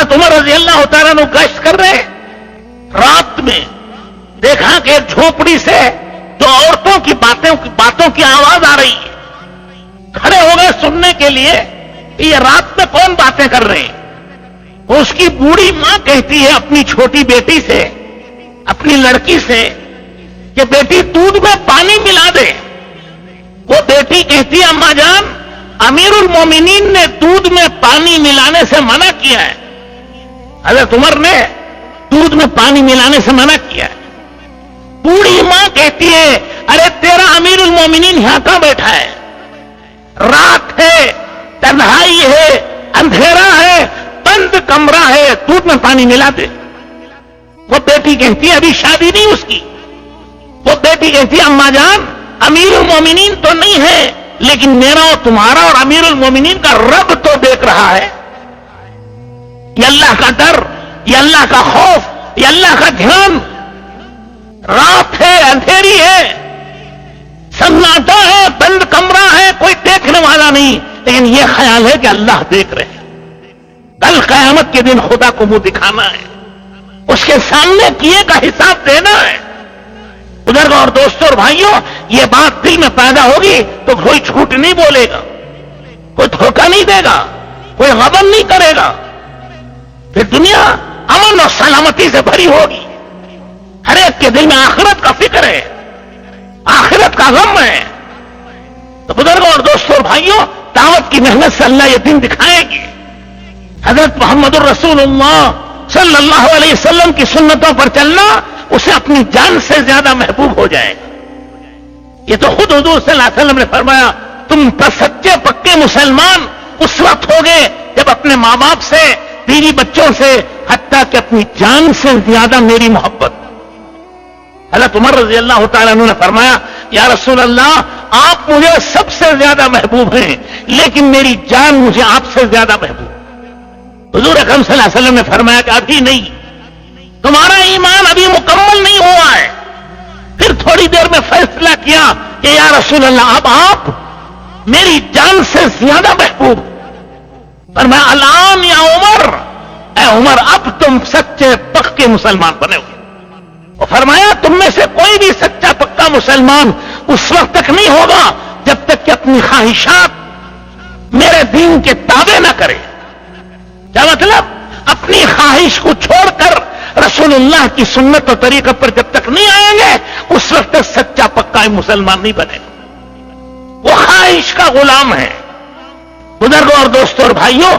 حضرت عمر رضی اللہ تعالیٰ عنہ گشت کر رہے رات میں دیکھا کہ ایک جھونپڑی سے جو عورتوں کی باتوں کی آواز آ رہی ہے. کھڑے ہو گئے سننے کے لیے کہ یہ رات میں کون باتیں کر رہے ہیں. اس کی بوڑھی ماں کہتی ہے اپنی چھوٹی بیٹی سے, اپنی لڑکی سے کہ بیٹی دودھ میں پانی ملا دے. وہ بیٹی کہتی ہے اماں جان, امیر المومنین نے دودھ میں پانی ملانے سے منع کیا ہے. حضرت عمر نے دودھ میں پانی ملانے سے منع کیا ہے. بوڑھی ماں کہتی ہے ارے تیرا امیر المومنین یہاں کہاں بیٹھا ہے, رات ہے, تنہائی ہے, اندھیرا ہے, بند کمرہ ہے, دودھ میں پانی ملا دے. وہ بیٹی کہتی ہے ابھی شادی نہیں اس کی. وہ بیٹی کہتی ہے اماں جان امیر المومنین تو نہیں ہے, لیکن میرا اور تمہارا اور امیر المومنین کا رب تو دیکھ رہا ہے. یہ اللہ کا ڈر, یہ اللہ کا خوف, یہ اللہ کا دھیان. رات ہے, اندھیری ہے, سناٹا ہے, بند کمرہ ہے, کوئی دیکھنے والا نہیں, لیکن یہ خیال ہے کہ اللہ دیکھ رہے ہیں. کل قیامت کے دن خدا کو منہ دکھانا ہے, اس کے سامنے کیے کا حساب دینا ہے. بزرگوں اور دوستوں اور بھائیوں, یہ بات دل میں پیدا ہوگی تو کوئی جھوٹ نہیں بولے گا, کوئی دھوکہ نہیں دے گا, کوئی غبن نہیں کرے گا. پھر دنیا امن اور سلامتی سے بھری ہوگی. ہر ایک کے دل میں آخرت کا فکر ہے, آخرت کا غم ہے. تو بزرگوں اور دوستوں اور بھائیوں, دعوت کی محنت سے اللہ یہ دن دکھائے گی. حضرت محمد الرسول اللہ صلی اللہ علیہ وسلم کی سنتوں پر چلنا اسے اپنی جان سے زیادہ محبوب ہو جائے گا. یہ تو خود حضور صلی اللہ علیہ وسلم نے فرمایا تم سچے پکے مسلمان اس وقت ہوگے جب اپنے ماں باپ سے, بیوی بچوں سے, حتیٰ کہ اپنی جان سے زیادہ میری محبت. حضرت عمر رضی اللہ تعالیٰ عنہ نے فرمایا یا رسول اللہ آپ مجھے سب سے زیادہ محبوب ہیں, لیکن میری جان مجھے آپ سے زیادہ محبوب. حضور اکرم صلی اللہ علیہ وسلم نے فرمایا کہ ابھی نہیں, تمہارا ایمان ابھی مکمل نہیں ہوا ہے. پھر تھوڑی دیر میں فیصلہ کیا کہ یا رسول اللہ اب آپ میری جان سے زیادہ محبوب. فرمایا الان یا عمر, اے عمر اب تم سچے پکے مسلمان بنے ہوئے. اور فرمایا تم میں سے کوئی بھی سچا پکا مسلمان اس وقت تک نہیں ہوگا جب تک کہ اپنی خواہشات میرے دین کے تابع نہ کرے. کیا مطلب؟ اپنی خواہش کو چھوڑ کر رسول اللہ کی سنت و طریقہ پر جب تک نہیں آئیں گے اس وقت تک سچا پکا مسلمان نہیں بنے گا. وہ خواہش کا غلام ہے. بزرگوں اور دوستوں اور بھائیوں,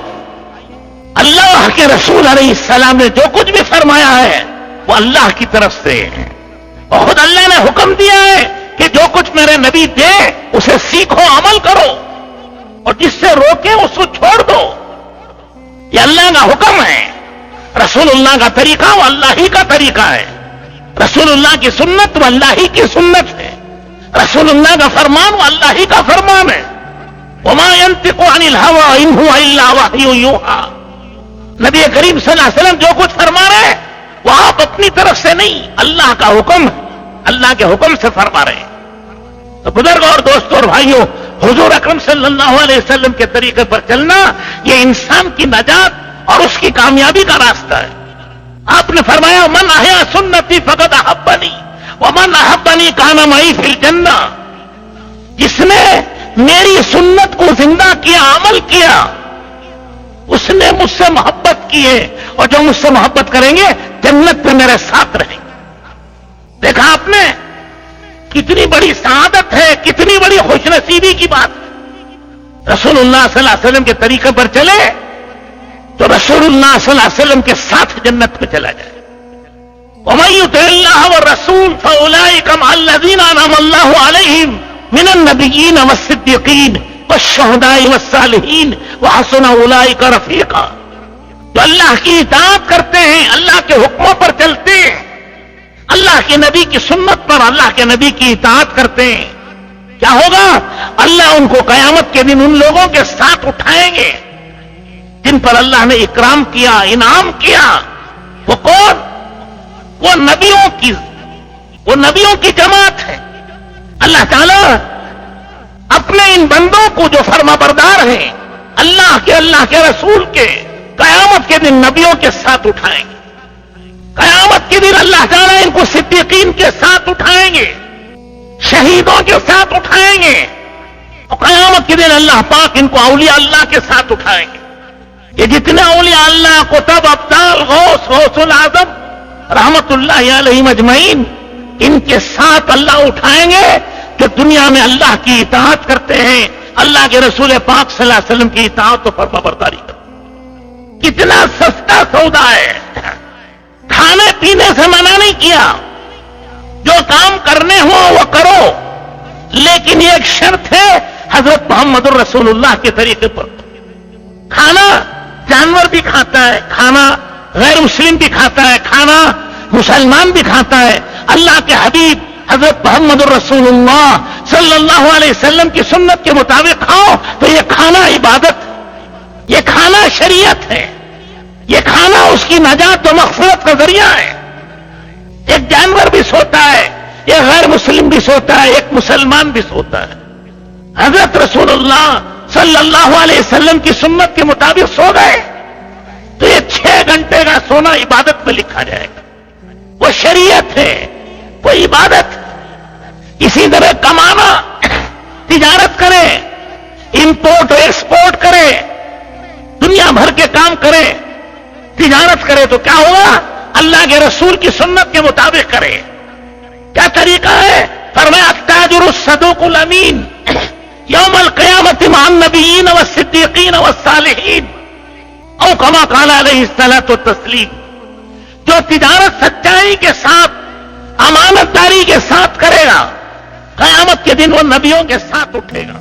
اللہ کے رسول علیہ السلام نے جو کچھ بھی فرمایا ہے وہ اللہ کی طرف سے ہے, اور خود اللہ نے حکم دیا ہے کہ جو کچھ میرے نبی دے اسے سیکھو, عمل کرو, اور جس سے روکے اس کو چھوڑ دو. یہ اللہ کا حکم ہے. رسول اللہ کا طریقہ وہ اللہ ہی کا طریقہ ہے. رسول اللہ کی سنت وہ اللہ ہی کی سنت ہے. رسول اللہ کا فرمان وہ اللہ ہی کا فرمان ہے. وما ينطق عن الهوى ان هو الا وحي يوحى. نبی کریم صلی اللہ علیہ وسلم جو کچھ فرما رہے ہیں وہ آپ اپنی طرف سے نہیں, اللہ کا حکم ہے, اللہ کے حکم سے فرما رہے ہیں. تو بزرگوں اور دوستوں اور بھائیوں, حضور اکرم صلی اللہ علیہ وسلم کے طریقے پر چلنا یہ انسان کی نجات اور اس کی کامیابی کا راستہ ہے. آپ نے فرمایا من احیا سنتی فقد احبنی ومن احبنی کان معی فی الجنہ. جس نے میری سنت کو زندہ کیا, عمل کیا, اس نے مجھ سے محبت کی ہے, اور جو مجھ سے محبت کریں گے جنت میں میرے ساتھ رہیں گے. دیکھا آپ نے کتنی بڑی سعادت ہے, کتنی بڑی خوش نصیبی کی بات ہے. رسول اللہ صلی اللہ علیہ وسلم کے طریقے پر چلے تو رسول اللہ صلی اللہ علیہ وسلم کے ساتھ جنت میں چلا جائے. وَمَن يُطِعِ اللَّهَ وَالرَّسُولَ فَأُولَٰئِكَ مَعَ الَّذِينَ أَنْعَمَ اللَّهُ عَلَيْهِم مِّنَ النَّبِيِّينَ وَالصِّدِّيقِينَ وَالشُّهَدَاءِ وَالصَّالِحِينَ وَحَسُنَ أُولَٰئِكَ رَفِيقًا. جو اللہ کی اطاعت کرتے ہیں, اللہ کے حکموں پر چلتے ہیں, اللہ کے نبی کی سنت پر, اللہ کے نبی کی اطاعت کرتے ہیں, کیا ہوگا؟ اللہ ان کو قیامت کے دن ان لوگوں کے ساتھ اٹھائیں گے جن پر اللہ نے اکرام کیا, انعام کیا. وہ کون؟ وہ نبیوں کی جماعت ہے. اللہ تعالیٰ اپنے ان بندوں کو جو فرما بردار ہیں اللہ کے رسول کے, قیامت کے دن نبیوں کے ساتھ اٹھائیں گے. قیامت کے دن اللہ تعالیٰ ان کو صدیقین کے ساتھ اٹھائیں گے, شہیدوں کے ساتھ اٹھائیں گے, اور قیامت کے دن اللہ پاک ان کو اولیاء اللہ کے ساتھ اٹھائیں گے. یہ جتنے اولیاء اللہ, قطب, ابدال, غوث, غوث العظم رحمت اللہ علیہم اجمعین, ان کے ساتھ اللہ اٹھائیں گے کہ دنیا میں اللہ کی اطاعت کرتے ہیں, اللہ کے رسول پاک صلی اللہ علیہ وسلم کی اطاعت و فرما برداری کرتے ہیں. کتنا سستا سودا ہے. کھانے پینے سے منع نہیں کیا, جو کام کرنے ہو وہ کرو, لیکن یہ ایک شرط ہے حضرت محمد الرسول اللہ کے طریقے پر. کھانا جانور بھی کھاتا ہے, کھانا غیر مسلم بھی کھاتا ہے, کھانا مسلمان بھی کھاتا ہے. اللہ کے حبیب حضرت محمد الرسول اللہ صلی اللہ علیہ وسلم کی سنت کے مطابق کھاؤ تو یہ کھانا عبادت, یہ کھانا شریعت ہے, یہ کھانا اس کی نجات و مغفرت کا ذریعہ ہے. ایک جانور بھی سوتا ہے, ایک غیر مسلم بھی سوتا ہے, ایک مسلمان بھی سوتا ہے. حضرت رسول اللہ صلی اللہ علیہ وسلم کی سنت کے مطابق سو گئے تو یہ 6 گھنٹے کا سونا عبادت میں لکھا جائے گا. وہ شریعت ہے, وہ عبادت. اسی طرح کمانا, تجارت کرے, امپورٹ ایکسپورٹ کرے, دنیا بھر کے کام کرے, تجارت کرے تو کیا ہوگا؟ اللہ کے رسول کی سنت کے مطابق کرے. کیا طریقہ ہے؟ فرمایا التاجر الصدوق الامین یوم القیامت مع النبیین والصدیقین والصالحین او کما قال علیہ الصلاۃ والتسلیم. جو تجارت سچائی کے ساتھ, امانت داری کے ساتھ کرے گا, قیامت کے دن وہ نبیوں کے ساتھ اٹھے گا.